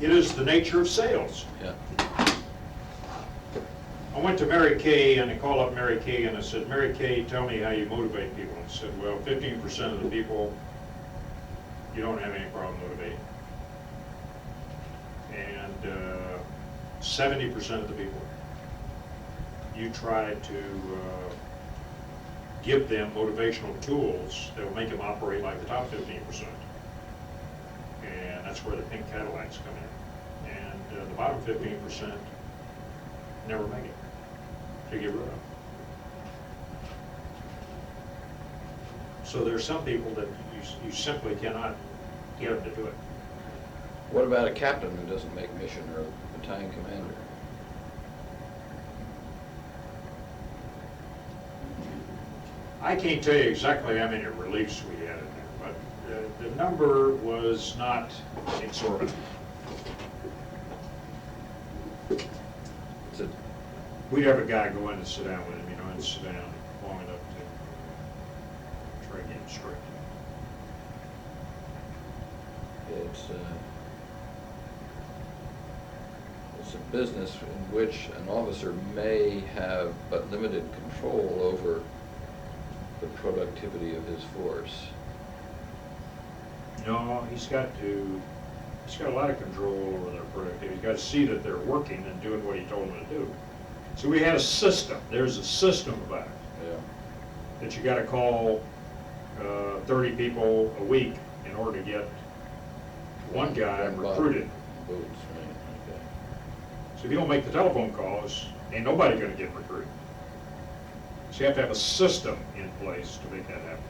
It is the nature of sales. Yeah. I went to Mary Kay and I called up Mary Kay and I said, Mary Kay, tell me how you motivate people. And she said, well, 15% of the people you don't have any problem motivating. And 70% of the people you try to give them motivational tools that will make them operate like the top 15%. And that's where the pink Cadillacs come in. And the bottom 15% never make it to get rid of. So there are some people that you simply cannot get them to do it. What about a captain who doesn't make mission, or a battalion commander? I can't tell you exactly how many reliefs we had in there, but the number was not exorbitant. Is it, We'd have a guy go in and sit down with him, and sit down long enough to try to get him straight. it's a business in which an officer may have but limited control over the productivity of his force. No, he's got a lot of control over their productivity. He's got to see that they're working and doing what he told them to do. So we had a system. There's a system about it. Yeah. That you got to call 30 people a week in order to get one guy recruited. Boots, right, okay. So if you don't make the telephone calls, ain't nobody going to get recruited. So you have to have a system in place to make that happen.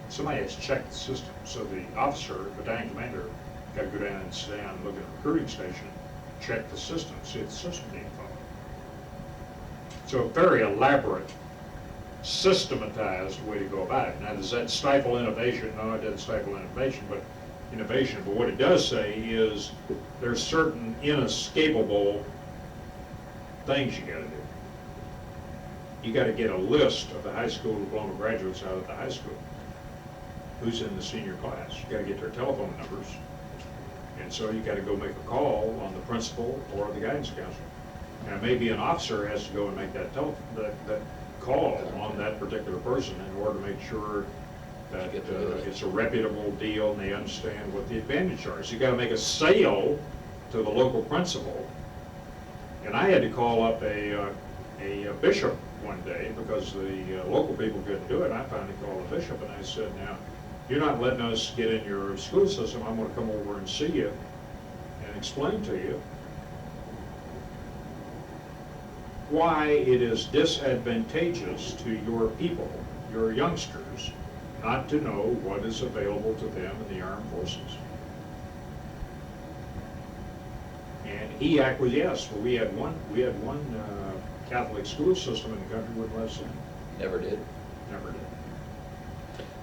Somebody has to check the system. So the officer, battalion commander, got to go down and sit down and look at the recruiting station, check the system, see if the system being followed. So a very elaborate, systematized way to go about it. Now, does that stifle innovation? No, it doesn't stifle innovation, but what it does say is there's certain inescapable things you got to do. You got to get a list of the high school diploma graduates out of the high school. Who's in the senior class? You got to get their telephone numbers. And so you got to go make a call on the principal or the guidance counselor. Now, maybe an officer has to go and make that call on that particular person in order to make sure that it's a reputable deal and they understand what the advantage are. So you got to make a sale to the local principal. And I had to call up a bishop one day because the local people couldn't do it. I finally called the bishop and I said, now, you're not letting us get in your school system. I'm going to come over and see you and explain to you why it is disadvantageous to your people, your youngsters, not to know what is available to them in the armed forces. And he acquiesced. Well, we had one Catholic school system in the country with less than. Never did. Never did.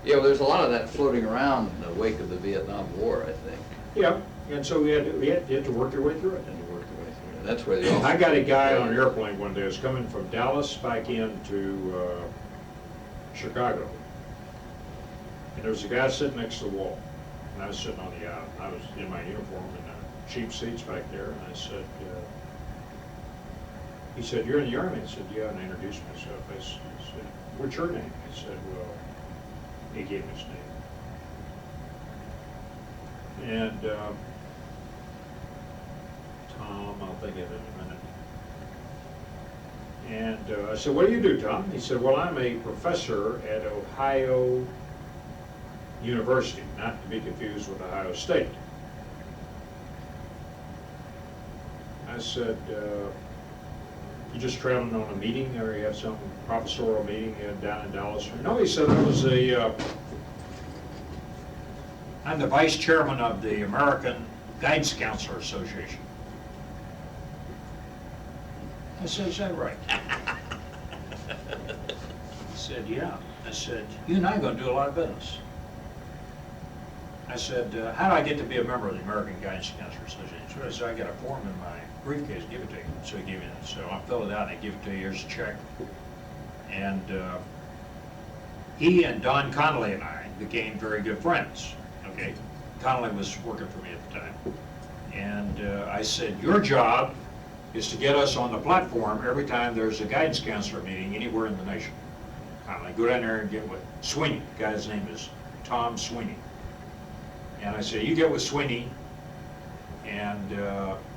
Yeah, well, there's a lot of that floating around in the wake of the Vietnam War, I think. Yeah, and so you had to work your way through it. And to work your way through it. That's where the I got a guy on an airplane one day who was coming from Dallas back into Chicago. And there was a guy sitting next to the wall. And I was sitting on the aisle. I was in my uniform in cheap seats back there. And I said, he said, you're in the Army? I said, yeah, and I introduced myself. I said, what's your name? He said, well, he gave me his name. And Tom, I'll think of it in a minute. And I said, what do you do, Tom? He said, well, I'm a professor at Ohio University, not to be confused with Ohio State. I said, you just traveling on a meeting, or you have some professorial meeting down in Dallas? No, he said, I'm the vice chairman of the American Guidance Counselor Association. I said, is that right? He said, yeah. I said, you and I are going to do a lot of business. I said, how do I get to be a member of the American Guidance Counselor Association? So I said, I got a form in my briefcase, give it to you. So he gave me that. So I filled it out and I give it to you, here's a check. And he and Don Connolly and I became very good friends. Okay, Connolly was working for me at the time. And I said, your job is to get us on the platform every time there's a guidance counselor meeting anywhere in the nation. I go down there and get with Sweeney. The guy's name is Tom Sweeney. And I said, you get with Sweeney and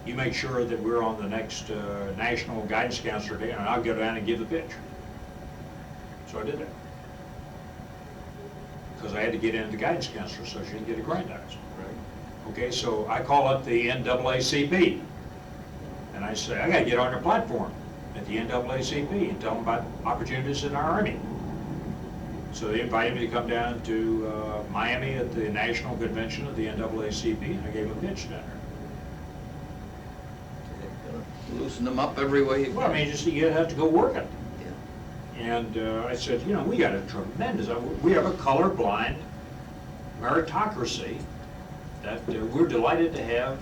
you make sure that we're on the next National Guidance Counselor Day, and I'll go down and give the pitch. So I did that. Because I had to get into the Guidance Counselor Association to get a Grandize. Right. Okay, so I call up the NAACP, and I say, I gotta get on your platform at the NAACP and tell them about opportunities in our Army. So they invited me to come down to Miami at the National Convention of the NAACP, and I gave a pitch down there. Loosen them up every way you can. Well, I mean, just you have to go work it. Yeah. And I said, you know, we got a tremendous, we have a colorblind meritocracy that we're delighted to have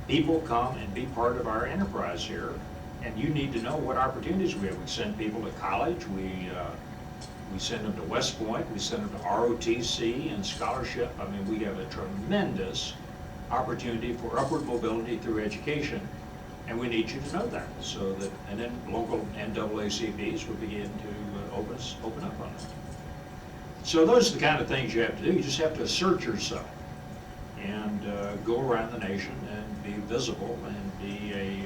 people come and be part of our enterprise here. And you need to know what opportunities we have. We send people to college, we send them to West Point, we send them to ROTC and scholarship. I mean, we have a tremendous opportunity for upward mobility through education, and we need you to know that, so that, and then local NAACPs would begin to open up on it. So those are the kind of things you have to do. You just have to assert yourself and go around the nation and be visible and be a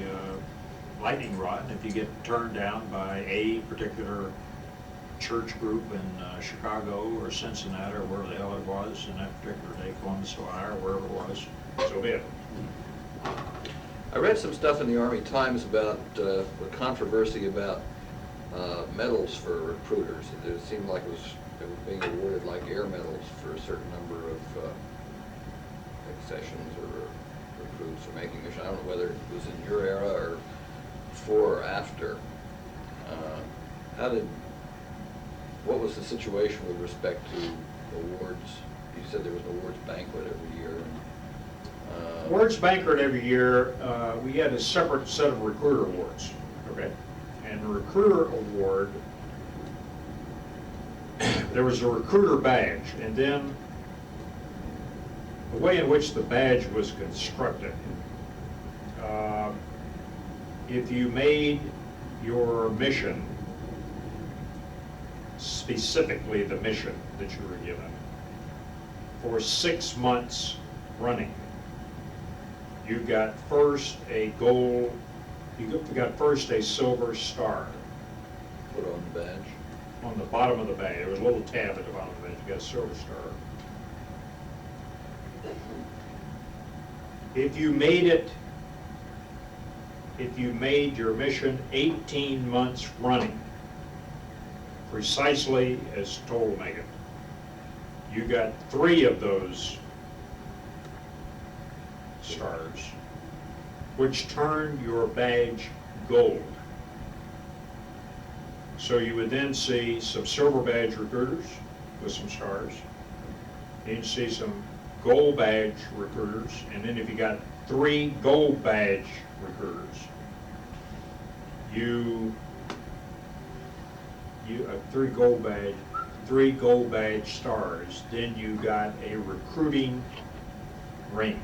lightning rod. And if you get turned down by a particular church group in Chicago or Cincinnati or wherever the hell it was in that particular day, Columbus, Ohio, or wherever it was, so be it. I read some stuff in the Army Times about the controversy about medals for recruiters. It seemed like it was being awarded like air medals for a certain number of accessions or recruits or making mission. I don't know whether it was in your era or before or after. What was the situation with respect to awards? You said there was an awards banquet every year. Awards banquet every year, we had a separate set of recruiter awards, okay? And the recruiter award, there was a recruiter badge, and then the way in which the badge was constructed, if you made your mission, specifically the mission that you were given, for 6 months running, you got first a gold, you got first a silver star. Put on the badge? On the bottom of the badge. There was a little tab at the bottom of the badge. You got a silver star. If you made your mission 18 months running, precisely as told to make it, you got 3 of those stars, which turned your badge gold. So you would then see some silver badge recruiters with some stars. You'd see some gold badge recruiters, and then if you got 3 gold badge recruiters, three gold badge stars, then you got a recruiting ring.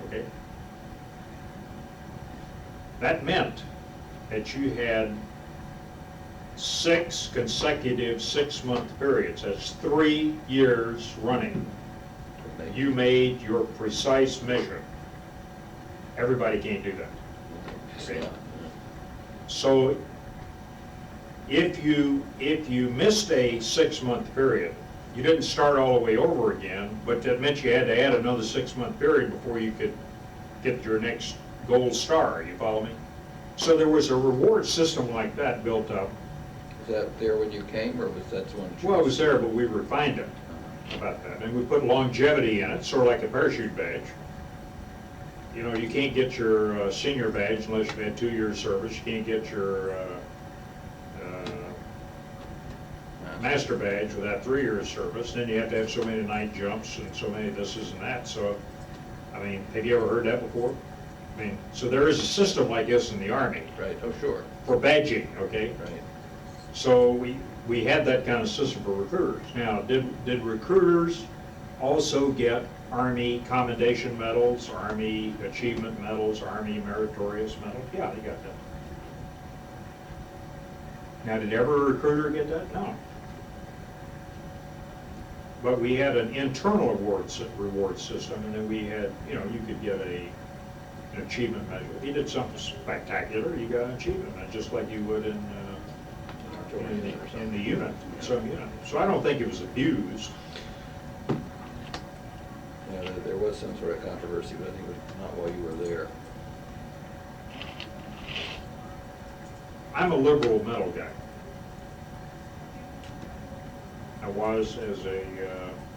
Okay? That meant that you had 6 consecutive 6-month periods. That's 3 years running. You made your precise measure. Everybody can't do that. Okay? So if you missed a 6-month period, you didn't start all the way over again, but that meant you had to add another 6-month period before you could get your next gold star. You follow me? So there was a reward system like that built up. Was that there when you came, or was that one? Well, it was there, but we refined it about that. And we put longevity in it, sort of like a parachute badge. You know, you can't get your senior badge unless you've had 2 years service. You can't get your master badge without 3 years service. Then you have to have so many night jumps and so many thises and that. So, I mean, have you ever heard that before? I mean, so there is a system like this in the Army. Right, oh, sure. For badging, okay? Right. So we had that kind of system for recruiters. Now, did recruiters also get Army Commendation Medals, Army Achievement Medals, Army Meritorious Medals. Yeah, they got that. Now, did every recruiter get that? No. But we had an internal reward system, and then we had, you could get an achievement measure. If you did something spectacular, you got an achievement measure, just like you would in the unit, some unit. So I don't think it was abused. Yeah, there was some sort of controversy, but I think it was not while you were there. I'm a liberal medal guy. I was as a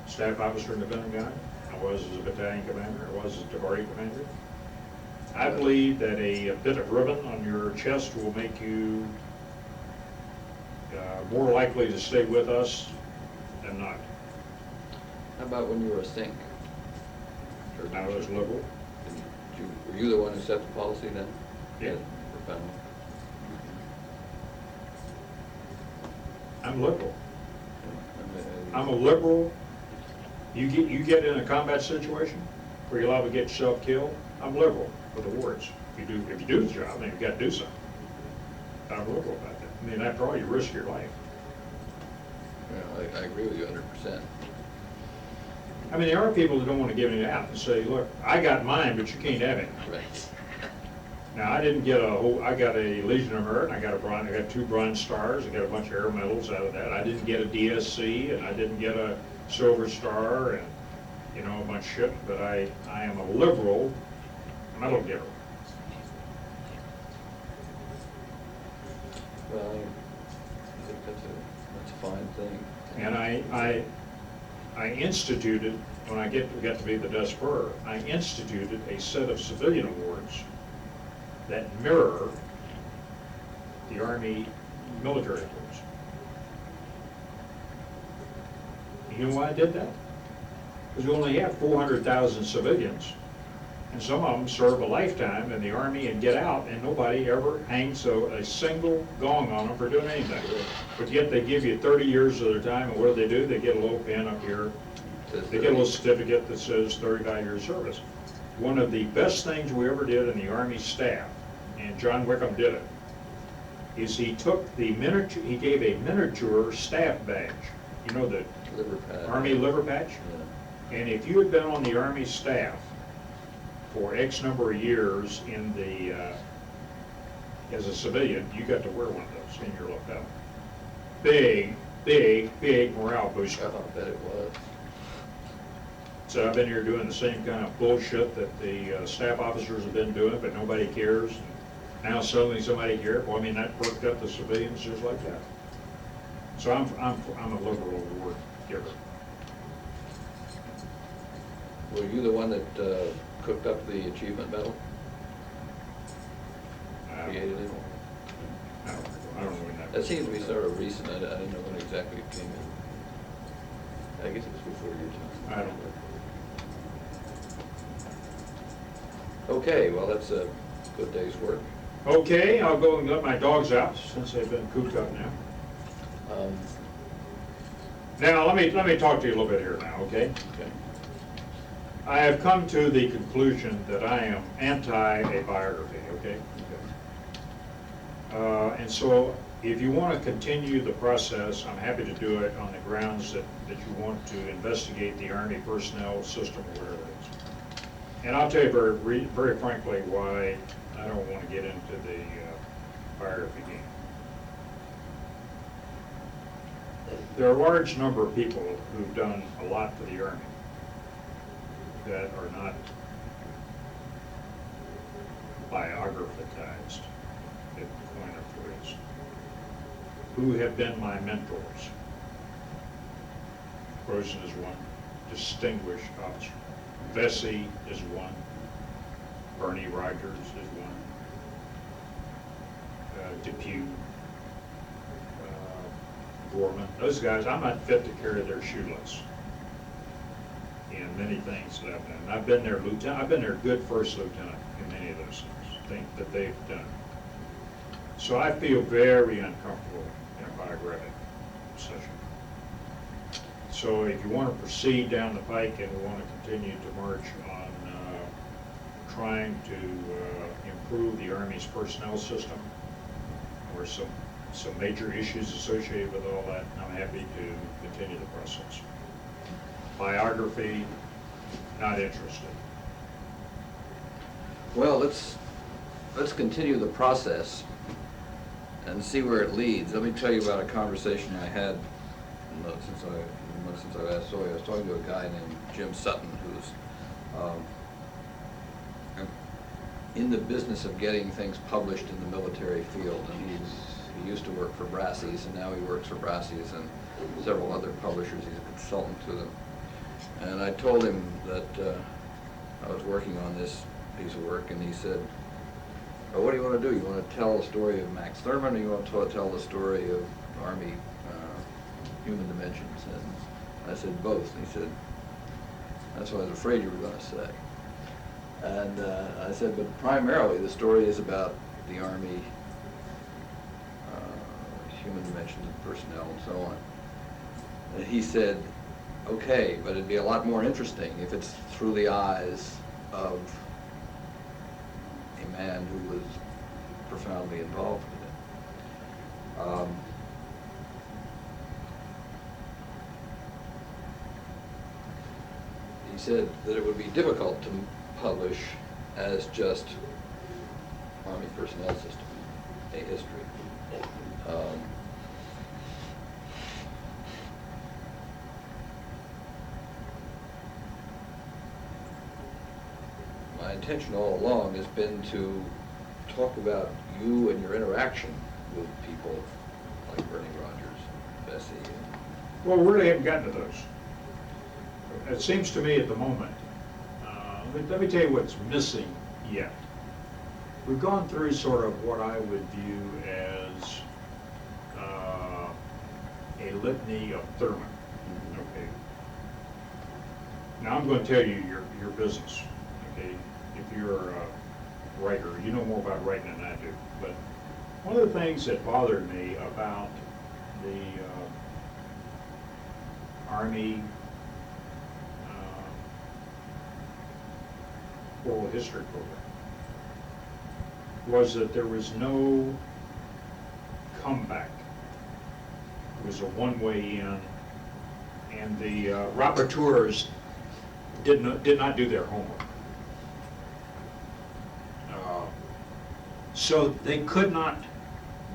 staff officer in the Pentagon. I was as a battalion commander. I was as a battalion commander. I believe that a bit of ribbon on your chest will make you more likely to stay with us than not. How about when you were a Sink? I was liberal. Were you the one who set the policy then? Yeah. For Pentagon? I'm liberal. I'm a liberal. You get in a combat situation where you're allowed to get yourself killed. I'm liberal with awards. If you do the job, then you've got to do something. I'm liberal about that. I mean, after all, you risk your life. Yeah, I agree with you 100%. I mean, there are people that don't want to give it out and say, look, I got mine, but you can't have it. Right. Now, I didn't get I got a Legion of Merit, and I got 2 Bronze Stars, I got a bunch of air medals out of that. I didn't get a DSC, and I didn't get a Silver Star, and, a bunch of shit, but I am a liberal medal giver. Well, I think that's a fine thing. And I instituted, when I got to be the Desperer, I instituted a set of civilian awards that mirror the Army military awards. You know why I did that? Because we only have 400,000 civilians, and some of them serve a lifetime in the Army and get out, and nobody ever hangs a single gong on them for doing anything. But yet they give you 30 years of their time, and what do? They get a little pin up here. They get a little certificate that says 35 years service. One of the best things we ever did in the Army staff, and John Wickham did it, is he gave a miniature staff badge. You know, the Liver patch. Army liver patch? Yeah. And if you had been on the Army staff for X number of years as a civilian, you got to wear one of those in your lapel. Big, big, big morale booster. Oh, I bet it was. So I've been here doing the same kind of bullshit that the staff officers have been doing, but nobody cares. Now suddenly somebody cares. Well, I mean, that perked up the civilians just like that. So I'm a liberal award giver. Were you the one that cooked up the achievement medal? Created it? I don't know when that. That seems to be sort of recent. I didn't know when exactly it came in. I guess it was before your time. I don't know. Okay, well, that's a good day's work. Okay, I'll go and let my dogs out since they've been cooped up now. Now, let me talk to you a little bit here now, okay? Okay. I have come to the conclusion that I am anti a biography, okay? And so if you want to continue the process, I'm happy to do it on the grounds that you want to investigate the Army personnel system or whatever it is. And I'll tell you very frankly why I don't want to get into the biography game. There are a large number of people who've done a lot for the Army that are not biographatized, if you coin a phrase, who have been my mentors. Rosen is one, distinguished officer. Vesey is one. Bernie Rogers is one. Depew, Gorman. Those guys, I'm not fit to carry their shoeless in many things that I've done. I've been their lieutenant. I've been their good first lieutenant in many of those things that they've done. So I feel very uncomfortable in a biographic session. So if you want to proceed down the pike and we want to continue to march on trying to improve the Army's personnel system, or some major issues associated with all that, I'm happy to continue the process. Biography, not interested. Well, let's continue the process and see where it leads. Let me tell you about a conversation I had since I last saw you. I was talking to a guy named Jim Sutton, who's in the business of getting things published in the military field, and he used to work for Brassey's, and now he works for Brassey's and several other publishers. He's a consultant to them. And I told him that I was working on this piece of work, and he said, "Oh, what do you want to do? You want to tell the story of Max Thurman, or you want to tell the story of Army human dimensions?" And I said, "Both." And he said, "That's what I was afraid you were going to say." And I said, "But primarily the story is about the Army human dimensions and personnel and so on." And he said, "Okay, but it'd be a lot more interesting if it's through the eyes of a man who was profoundly involved with it." He said that it would be difficult to publish as just Army personnel system, a history. My intention all along has been to talk about you and your interaction with people like Bernie Rogers and Bessie. Well, we really haven't gotten to those. It seems to me at the moment, let me tell you what's missing yet. We've gone through sort of what I would view as a litany of Thurman. Okay. Now I'm going to tell you your business. Okay. If you're a writer, you know more about writing than I do. But one of the things that bothered me about the Army oral history program was that there was no comeback. It was a one-way in, and the rapporteurs did not do their homework. So they could not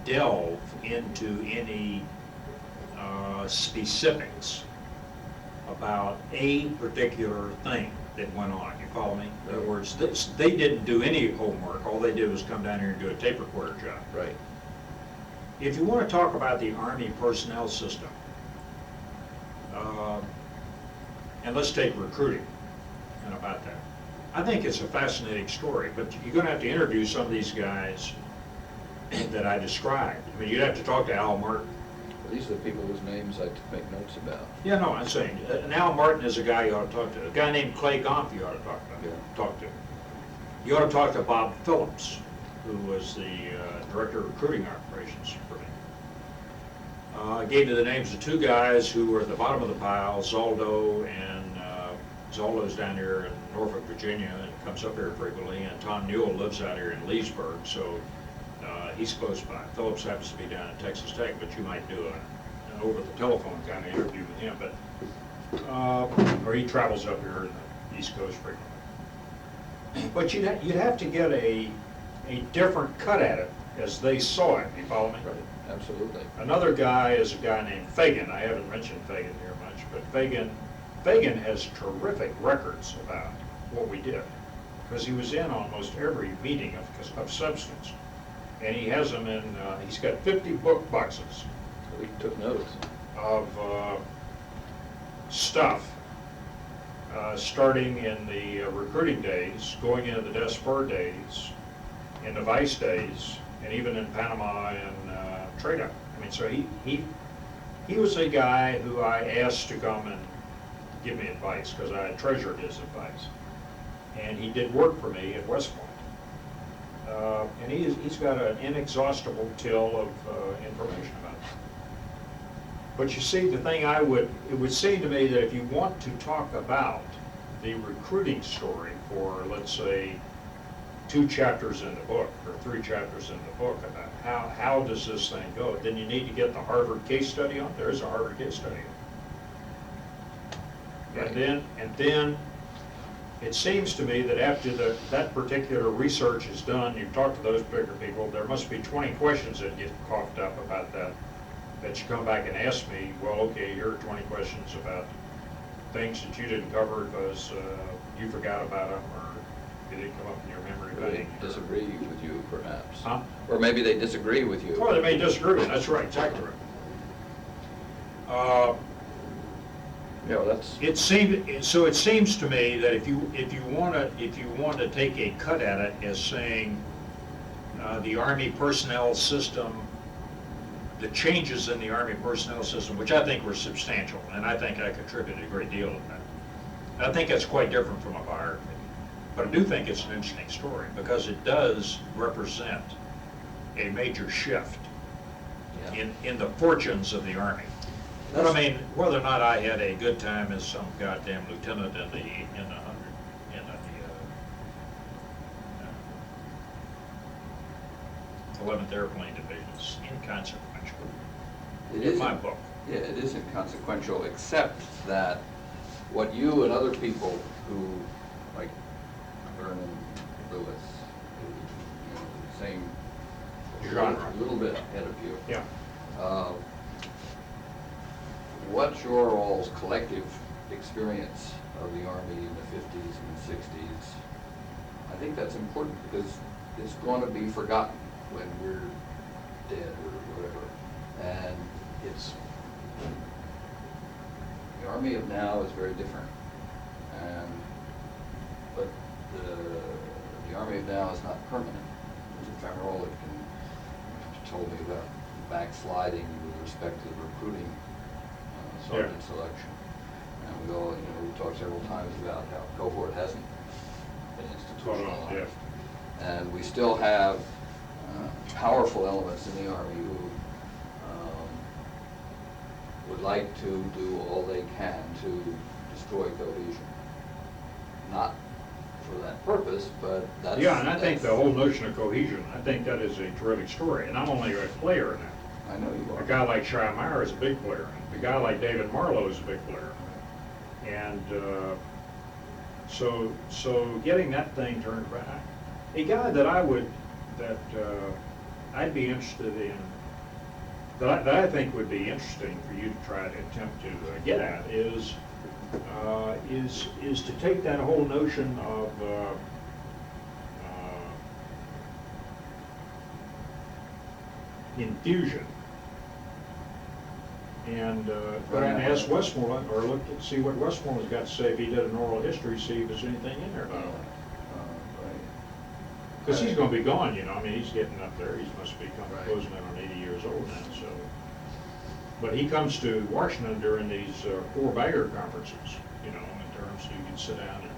delve into any specifics about a particular thing that went on. You follow me? In other words, they didn't do any homework. All they did was come down here and do a tape recorder job. Right. If you want to talk about the Army personnel system, and let's take recruiting and about that, I think it's a fascinating story, but you're going to have to interview some of these guys that I described. I mean, you'd have to talk to Al Martin. These are the people whose names I make notes about. Yeah, no, I'm saying, and Al Martin is a guy you ought to talk to. A guy named Clay Gompf you ought to talk to. You ought to talk to Bob Phillips, who was the director of recruiting operations for me. I gave you the names of two guys who were at the bottom of the pile, Zaldo, and Zaldo's down here in Norfolk, Virginia, and comes up here frequently, and Tom Newell lives out here in Leesburg, so he's close by. Phillips happens to be down at Texas Tech, but you might do an over-the-telephone kind of interview with him, but or he travels up here in the East Coast frequently. But you'd have to get a different cut at it as they saw it. You follow me? Right. Absolutely. Another guy is a guy named Fagan. I haven't mentioned Fagan here much, but Fagan has terrific records about what we did, because he was in almost every meeting of substance. And he has them in, he's got 50 book boxes. We took notes. Of stuff, starting in the recruiting days, going into the Despur days, in the Vice days, and even in Panama and Trade-Up. I mean, so he was a guy who I asked to come and give me advice, because I treasured his advice. And he did work for me at West Point. And he's got an inexhaustible till of information about But you see, the thing it would seem to me that if you want to talk about the recruiting story for, let's say, 2 chapters in the book, or 3 chapters in the book, about how does this thing go, then you need to get the Harvard case study on. There is a Harvard case study on. Right. And then it seems to me that after that particular research is done, you talk to those particular people, there must be 20 questions that get coughed up about that you come back and ask me, well, okay, here are 20 questions about things that you didn't cover because you forgot about them, or they didn't come up in your memory Or they bank. disagree with you, perhaps. Huh? Or maybe they disagree with you. Or they may disagree, that's right, exactly right. That's. It seems to me that if you want to take a cut at it as saying the Army personnel system, the changes in the Army personnel system, which I think were substantial, and I think I contributed a great deal to that. I think that's quite different from a biography, but I do think it's an interesting story because it does represent a major shift Yeah. in the fortunes of the Army. But I mean, whether or not I had a good time as some goddamn lieutenant in the 11th Airplane Division is inconsequential. It In my isn't- book. Yeah, it is inconsequential, except that what you and other people who, like Vernon Lewis, you know, the same Genre. a little bit ahead of you. Yeah. What's your all's collective experience of the Army in the 50s and 60s? I think that's important because it's going to be forgotten when we're dead or whatever. And the Army of now is very different. But the Army of now is not permanent. It's ephemeral. It can, you told me about backsliding with respect to the recruiting sergeant selection. And we talked several times about how cohort hasn't been institutionalized. And we still have powerful elements in the Army who would like to do all they can to destroy cohesion. Not for that purpose, but that's... Yeah, and I think the whole notion of cohesion, I think that is a terrific story, and I'm only a player in that. I know you are. A guy like Shai Meyer is a big player. A guy like David Marlowe is a big player. And so getting that thing turned around. A guy that I'd be interested in, that I think would be interesting for you to try to attempt to get at is to take that whole notion of infusion and try and ask Westmoreland, or see what Westmoreland's got to say if he did an oral history, see if there's anything in there about it. Because he's going to be gone, I mean, he's getting up there. He must be closing in on 80 years old now, so. But he comes to Washington during these 4 bagger conferences, in terms so you can sit down and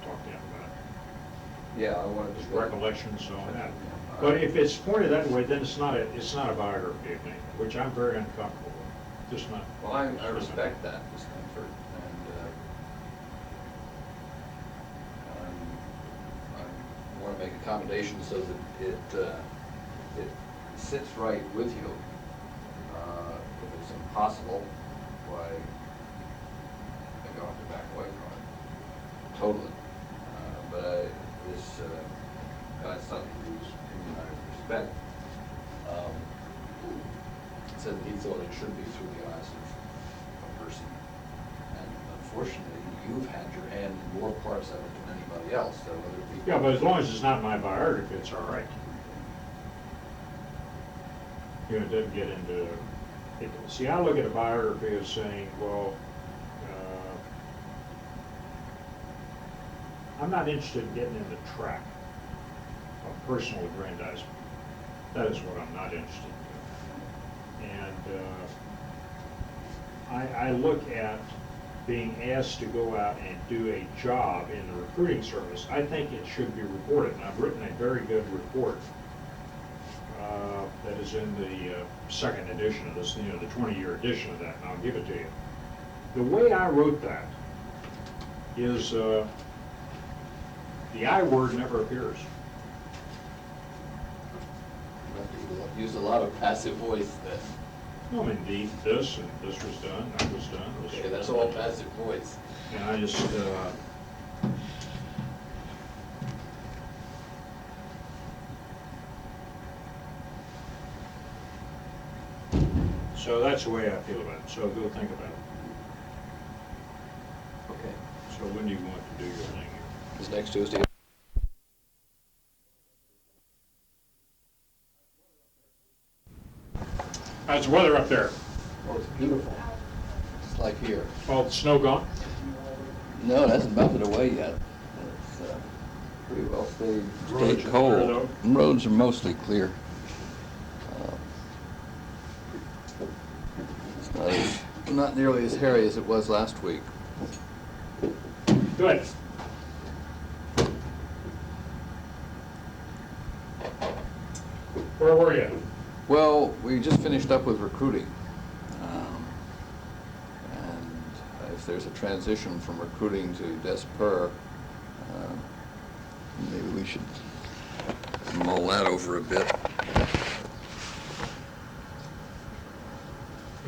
talk to him about Yeah, I wanted his to... recollections on that. But if it's pointed that way, then it's not a biography of me, which I'm very uncomfortable with. Just not. Well, I respect that discomfort, and I want to make accommodations so that it sits right with you. If it's impossible, why, I don't have to back away from it. Totally. But this guy's son, whose opinion I respect, said that he thought it should be through the eyes of a person. And unfortunately, you've had your hand in more parts of it than anybody else, so other people... Yeah, but as long as it's not my biography, it's all right. It doesn't get into... See, I look at a biography as saying, well, I'm not interested in getting in the trap of personal aggrandizement. That is what I'm not interested in. And I look at being asked to go out and do a job in the recruiting service. I think it should be reported, and I've written a very good report. that is in the second edition of this, the 20-year edition of that, and I'll give it to you. The way I wrote that is the I word never appears. You used a lot of passive voice then. Well, indeed, this and this was done, that was done. This Okay, was that's done. all passive voice. And I just, so that's the way I feel about it, so go think about it. Okay. So when do you want to do your thing? Is next Tuesday? How's the weather up there? Oh, it's beautiful. Just like here. All the snow gone? No, it hasn't melted away yet. It's pretty well stayed Roads are clear, though? Roads are mostly clear. It's not nearly as hairy as it was last week. Good. Where were you? Well, we just finished up with recruiting. And if there's a transition from recruiting to DESPER, maybe we should mull that over a bit.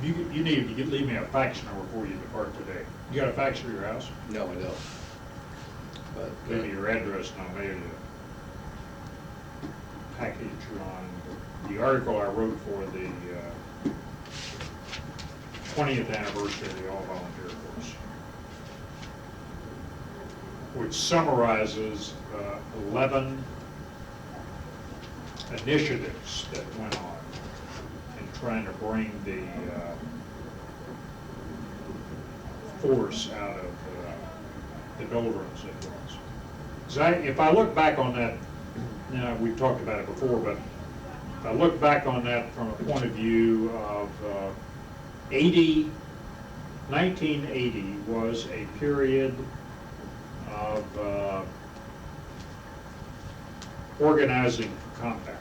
You need to leave me a fax number before you depart today. You got a fax for your house? No, I don't. But Leave me your address and I'll mail you a package on the article I wrote for the 20th anniversary of the All-Volunteer Force, which summarizes 11 initiatives that went on in trying to bring the force out of the doldrums it was. 'Cause if I look back on that, we've talked about it before, but if I look back on that from a point of view of 1980 was a period of organizing for combat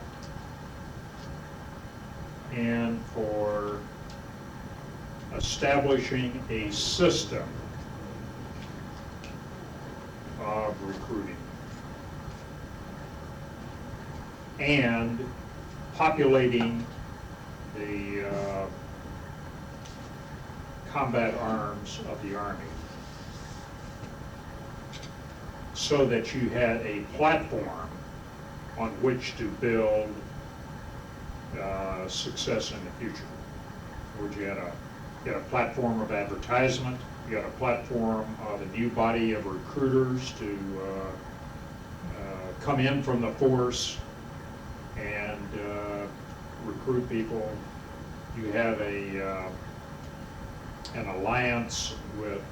and for establishing a system of recruiting and populating the combat arms of the Army so that you had a platform on which to build success in the future. Where you had a platform of advertisement, you had a platform of a new body of recruiters to come in from the force and recruit people. You have an alliance with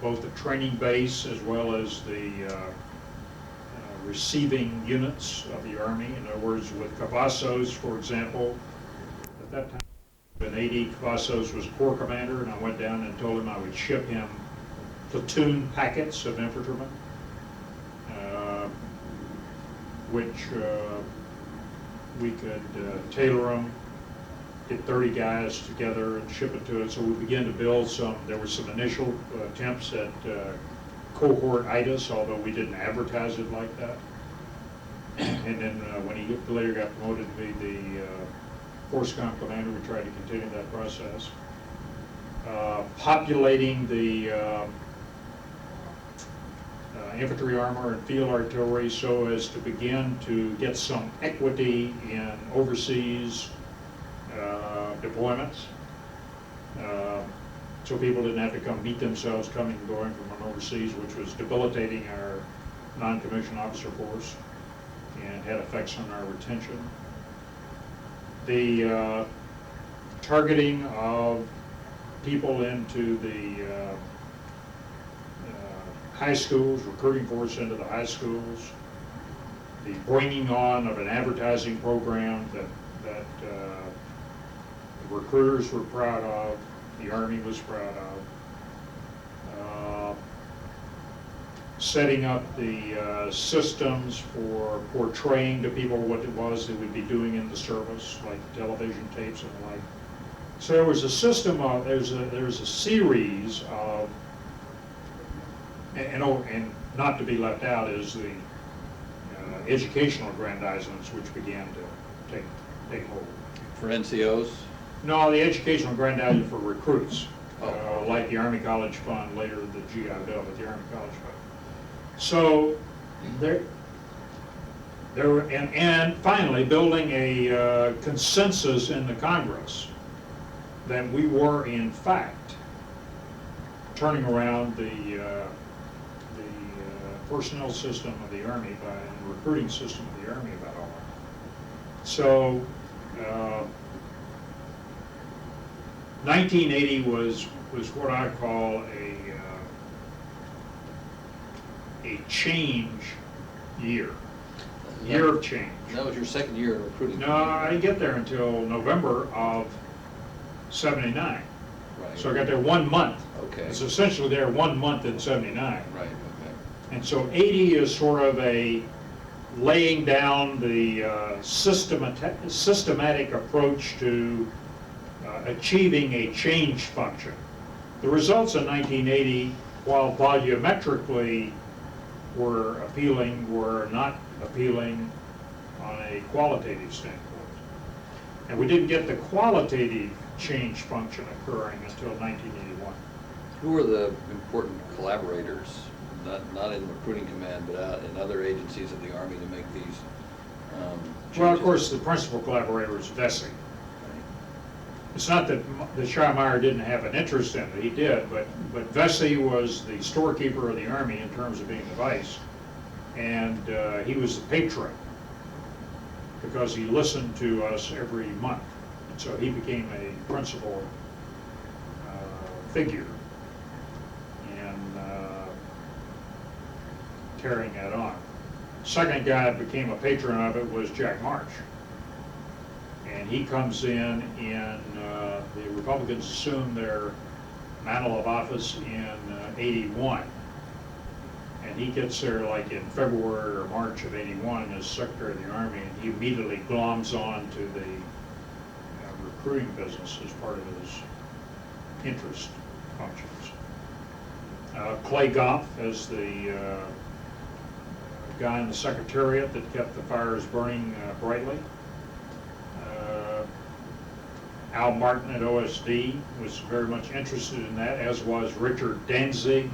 both the training base as well as the receiving units of the Army. In other words, with Cavazos, for example, at that time, in 80, Cavazos was Corps commander, and I went down and told him I would ship him platoon packets of infantrymen, which we could tailor them, get 30 guys together and ship it to it. So we began to build there were some initial attempts at cohort itis, although we didn't advertise it like that. And then when he later got promoted to be the ForceCom commander, we tried to continue that process. Populating the infantry armor and field artillery so as to begin to get some equity in overseas deployments. So people didn't have to come meet themselves coming and going from overseas, which was debilitating our non-commissioned officer force and had effects on our retention. The targeting of people into the high schools, recruiting force into the high schools, the bringing on of an advertising program that the recruiters were proud of, the Army was proud of. setting up the systems for portraying to people what it was they would be doing in the service, like television tapes and the like. So there was a system of, there's a series of, and not to be left out is the educational aggrandizements which began to take hold. For NCOs? No, the educational aggrandizement for recruits, Oh. like the Army College Fund, later the GI Bill, but the Army College Fund. So there were, and finally building a consensus in the Congress that we were in fact turning around the personnel system of the Army and the recruiting system of the Army about all that. So 1980 was what I call a change year of change. That was your second year in recruiting? No, I didn't get there until November of '79. Right. So I got there 1 month. Okay. It's essentially there 1 month in '79. Right, okay. And so 80 is sort of a laying down the systematic approach to achieving a change function. The results in 1980, while volumetrically were appealing, were not appealing on a qualitative standpoint. And we didn't get the qualitative change function occurring until 1981. Who were the important collaborators, not in recruiting command, but out in other agencies of the Army to make these changes? Well, of course, the principal collaborator was Vesey. It's not that Schreimeyer didn't have an interest in it, he did, but Vesey was the storekeeper of the Army in terms of being the vice, and he was the patron because he listened to us every month. And so he became a principal figure in carrying that on. Second guy that became a patron of it was Jack March. And he comes in, the Republicans assumed their mantle of office in '81. And he gets there like in February or March of '81 as Secretary of the Army, and he immediately gloms on to the recruiting business as part of his interest functions. Clay Goff as the guy in the Secretariat that kept the fires burning brightly. Al Martin at OSD was very much interested in that, as was Richard Danzig,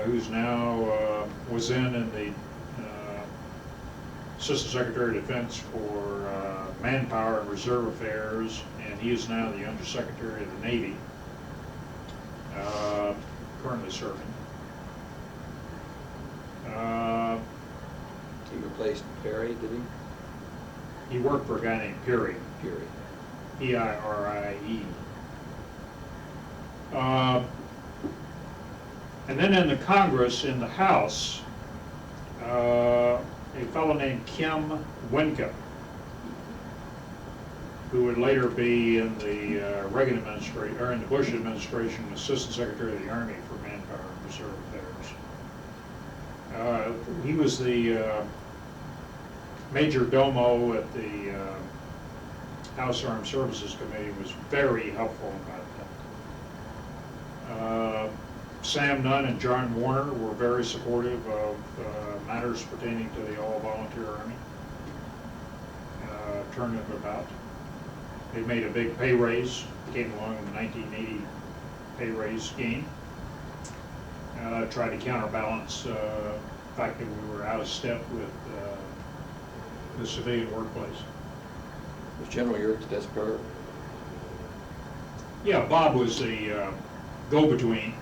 who's now was in the Assistant Secretary of Defense for Manpower and Reserve Affairs, and he is now the Undersecretary of the Navy, currently serving. He replaced Perry, did he? He worked for a guy named Peary. Perry. P-I-R-I-E. And then in the Congress, in the House, a fellow named Kim Winka, who would later be in the Reagan administration, or in the Bush administration, Assistant Secretary of the Army for Manpower and Reserve Affairs. He was the major domo at the House Armed Services Committee, was very helpful about that. Sam Nunn and John Warner were very supportive of matters pertaining to the all-volunteer Army. Turned it about. They made a big pay raise, came along in the 1980 pay raise scheme. Tried to counterbalance the fact that we were out of step with the civilian workplace. Was General Yerkes desperate? Yeah, Bob was the go-between.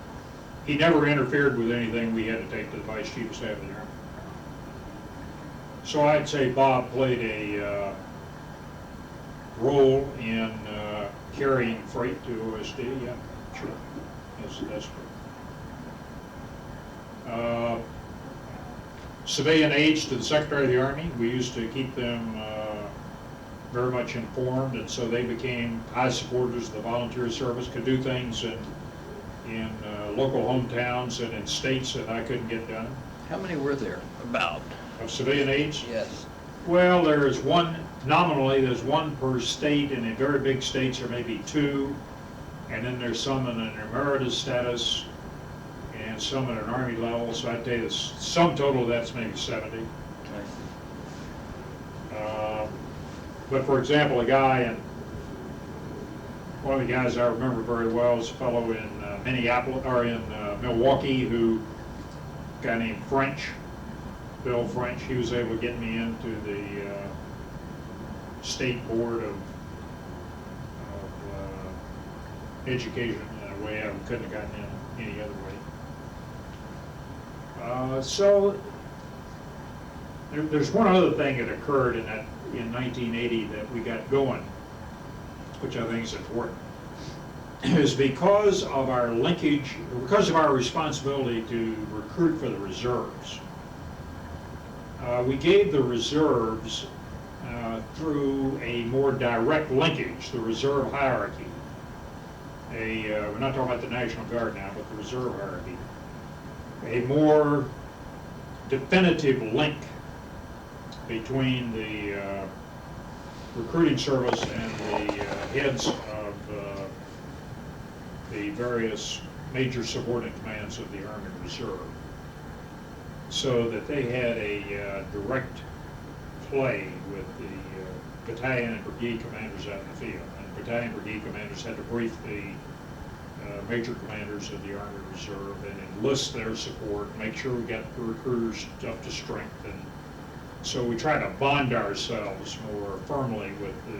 He never interfered with anything we had to take to the Vice Chief of Staff of the Army. So I'd say Bob played a role in carrying freight to OSD, yeah, sure, that's true. Civilian aides to the Secretary of the Army, we used to keep them very much informed, and so they became high supporters of the volunteer service, could do things in local hometowns and in states that I couldn't get done. How many were there? About. Of civilian aides? Yes. Well, there is one, nominally, there's one per state, and in very big states there may be two, and then there's some in an emeritus status, and some at an Army level, so I'd tell you the sum total of that's maybe 70. But for example, a guy in, one of the guys I remember very well is a fellow in Minneapolis, or in Milwaukee, who, a guy named French, Bill French. He was able to get me into the state board of education in a way I couldn't have gotten in any other way. So there's one other thing that occurred in 1980 that we got going, which I think is important, is because of our linkage, because of our responsibility to recruit for the reserves. We gave the reserves through a more direct linkage, the reserve hierarchy. We're not talking about the National Guard now, but the reserve hierarchy. A more definitive link between the recruiting service and the heads of the various major subordinate commands of the Army Reserve, so that they had a direct play with the battalion and brigade commanders out in the field. And battalion and brigade commanders had to brief the major commanders of the Army Reserve and enlist their support, make sure we got the recruiters up to strength. And so we try to bond ourselves more firmly with the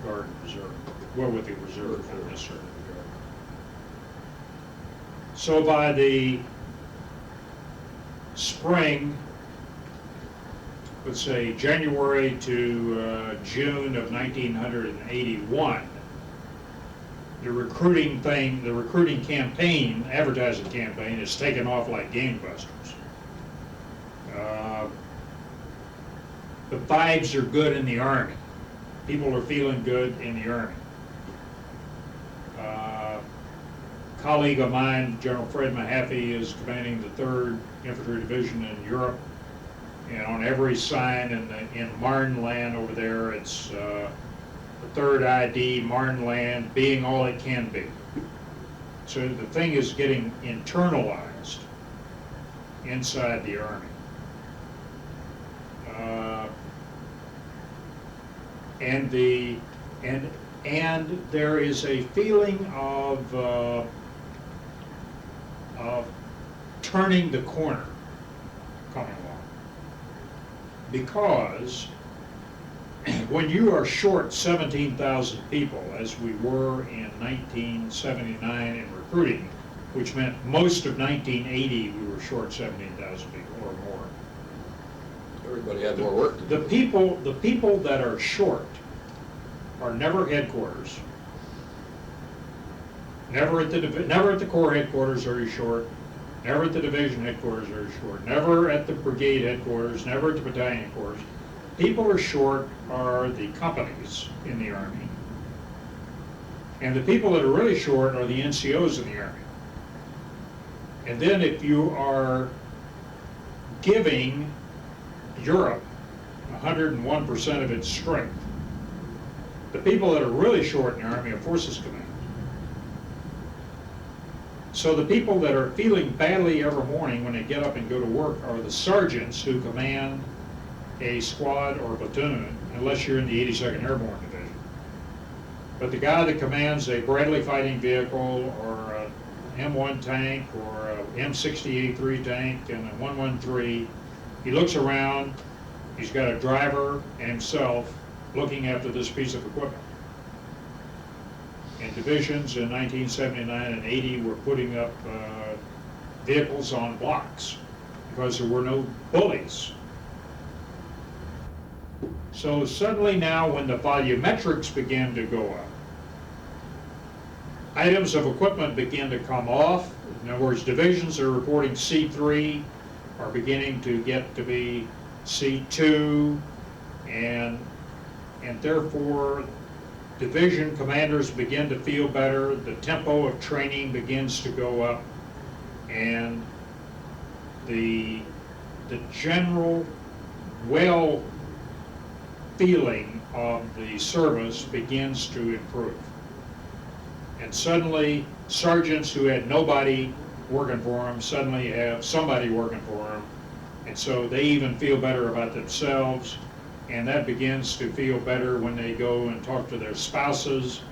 Guard and Reserve, well, with the Reserve, not necessarily the Guard. So by the spring, let's say January to June of 1981, the recruiting campaign, advertising campaign, has taken off like gangbusters. The vibes are good in the Army. People are feeling good in the Army. Colleague of mine, General Fred Mahaffey, is commanding the 3rd Infantry Division in Europe. And on every sign in Marne land over there, it's the 3rd ID, Marne land, being all it can be. So the thing is getting internalized inside the Army. And there is a feeling of turning the corner coming along, because when you are short 17,000 people, as we were in 1979 in recruiting, which meant most of 1980 we were short 17,000 people or more. Everybody had more work to do. The people that are short are never headquarters. Never at the Corps headquarters are you short. Never at the division headquarters are you short. Never at the brigade headquarters. Never at the battalion headquarters. People who are short are the companies in the Army. And the people that are really short are the NCOs in the Army. And then if you are giving Europe 101% of its strength, the people that are really short in the Army are Forces Command. So the people that are feeling badly every morning when they get up and go to work are the sergeants who command a squad or platoon, unless you're in the 82nd Airborne Division. But the guy that commands a Bradley fighting vehicle or a M1 tank or a M60A3 tank and a 113, he looks around, he's got a driver and himself looking after this piece of equipment. And divisions in 1979 and 80 were putting up vehicles on blocks because there were no bullies. So suddenly now, when the volumetrics began to go up, items of equipment began to come off. In other words, divisions that are reporting C3 are beginning to get to be C2, and therefore division commanders begin to feel better, the tempo of training begins to go up, and the general feeling of the service begins to improve. And suddenly, sergeants who had nobody working for them suddenly have somebody working for them, and so they even feel better about themselves, and that begins to feel better when they go and talk to their spouses,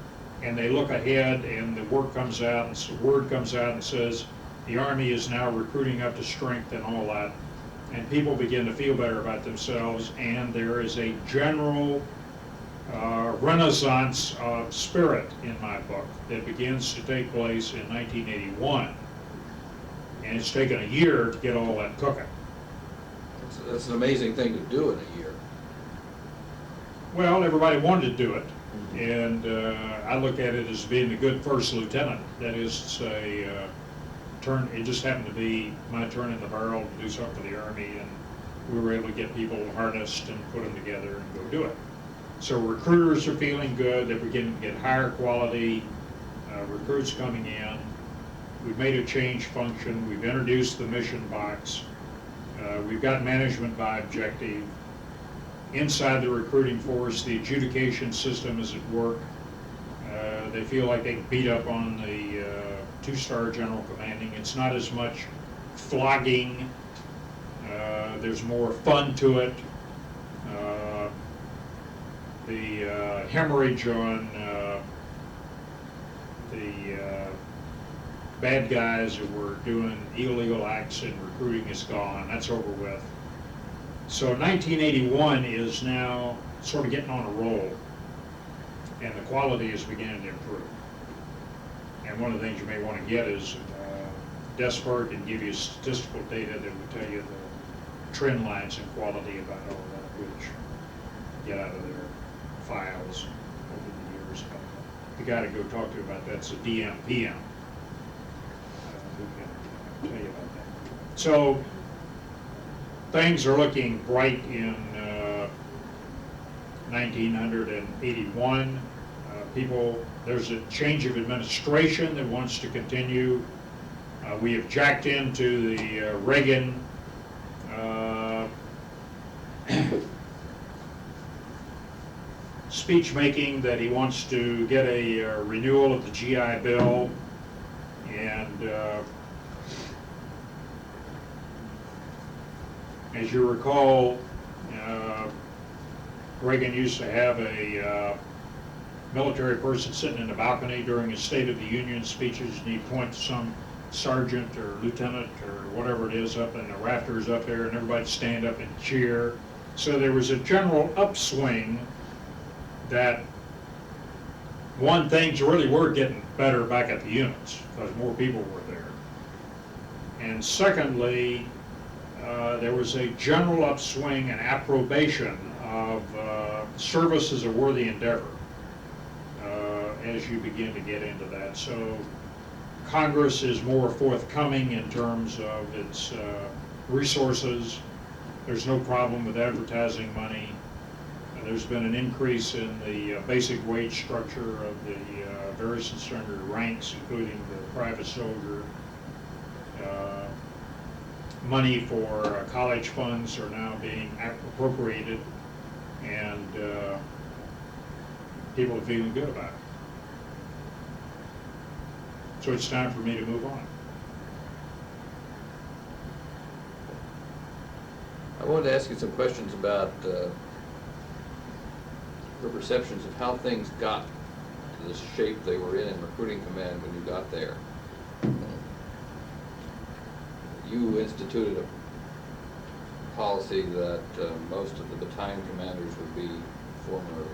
and they look ahead, and the word comes out and says, the Army is now recruiting up to strength and all that, and people begin to feel better about themselves, and there is a general renaissance of spirit in my book that begins to take place in 1981, and it's taken a year to get all that cooking. That's an amazing thing to do in a year. Well, everybody wanted to do it, and I look at it as being a good first lieutenant. That is to say, it just happened to be my turn in the barrel to do something for the Army, and we were able to get people harnessed and put them together and go do it. So recruiters are feeling good. They're beginning to get higher quality recruits coming in. We've made a change function. We've introduced the mission box. We've got management by objective. Inside the recruiting force, the adjudication system is at work. They feel like they can beat up on the two-star general commanding. It's not as much flogging. There's more fun to it. The hemorrhage on the bad guys who were doing illegal acts in recruiting is gone. That's over with. So 1981 is now sort of getting on a roll, and the quality is beginning to improve. And one of the things you may want to get is Desberg can give you statistical data that will tell you the trend lines in quality about all that, which get out of their files over the years. But the guy to go talk to about that's a DMPM who can tell you about that. So things are looking bright in 1981. There's a change of administration that wants to continue. We have jacked into the Reagan speech making that he wants to get a renewal of the GI Bill, and as you recall, Reagan used to have a military person sitting in the balcony during his State of the Union speeches, and he'd point to some sergeant or lieutenant or whatever it is up in the rafters up there, and everybody'd stand up and cheer. So there was a general upswing that, one, things really were getting better back at the units because more people were there. And secondly, there was a general upswing and approbation of service as a worthy endeavor as you begin to get into that. So Congress is more forthcoming in terms of its resources. There's no problem with advertising money. There's been an increase in the basic wage structure of the various and sundry ranks, including the private soldier. Money for college funds are now being appropriated, and people are feeling good about it. So it's time for me to move on. I wanted to ask you some questions about your perceptions of how things got to the shape they were in recruiting command when you got there. You instituted a policy that most of the battalion commanders would be former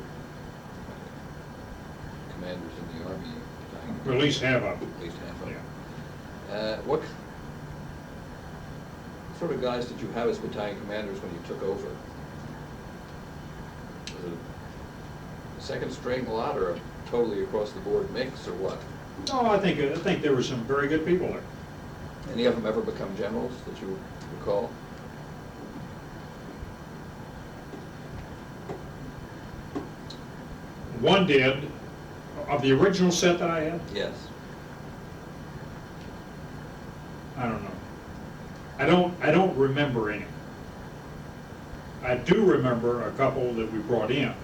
commanders in the Army. Or at least half of them. At least half of them. Yeah. What sort of guys did you have as battalion commanders when you took over? Was it a second string lot or a totally across the board mix or what? No, I think there were some very good people there. Any of them ever become generals that you recall? One did, Of the original set that I had? Yes. I don't know. I don't remember any. I do remember a couple that we brought in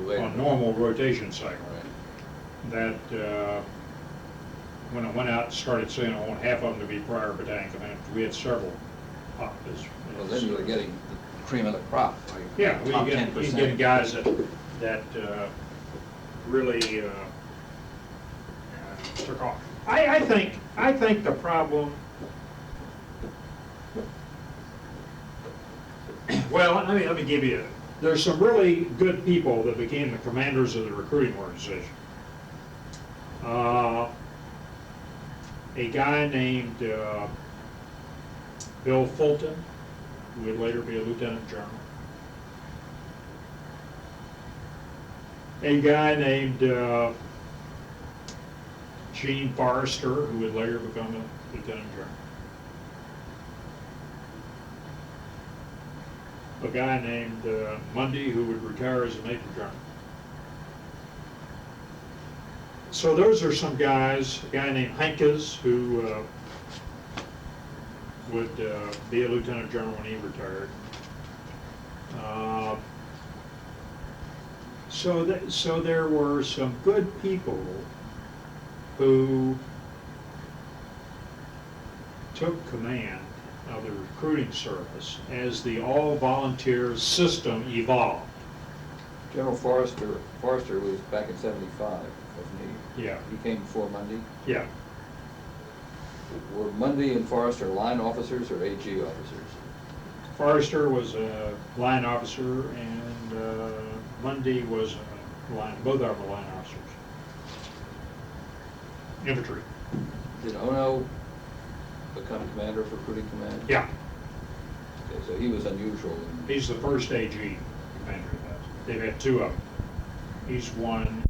Wait. on normal rotation cycle. Right. That, when I went out and started saying I want half of them to be prior battalion commanders, we had several. Well, then you were getting the cream of the crop, like Yeah, we top get 10%. getting guys that really took off. I think the problem. Well, let me give you. There's some really good people that became the commanders of the recruiting organization. A guy named Bill Fulton, who would later be a lieutenant general. A guy named Gene Forrester, who would later become a lieutenant general. A guy named Mundy, who would retire as a major general. So those are some guys. A guy named Henkes, who would be a lieutenant general when he retired. So there were some good people who took command of the recruiting service as the all-volunteer system evolved. General Forrester was back in 75, wasn't he? Yeah. He came before Mundy. Yeah. Were Mundy and Forrester line officers or AG officers? Forrester was a line officer, and Mundy was a line. Both of them were line officers. Infantry. Did Ono become commander of recruiting command? Yeah. Okay, so he was unusual. He's the first AG commander of that. They've had two of them. He's one.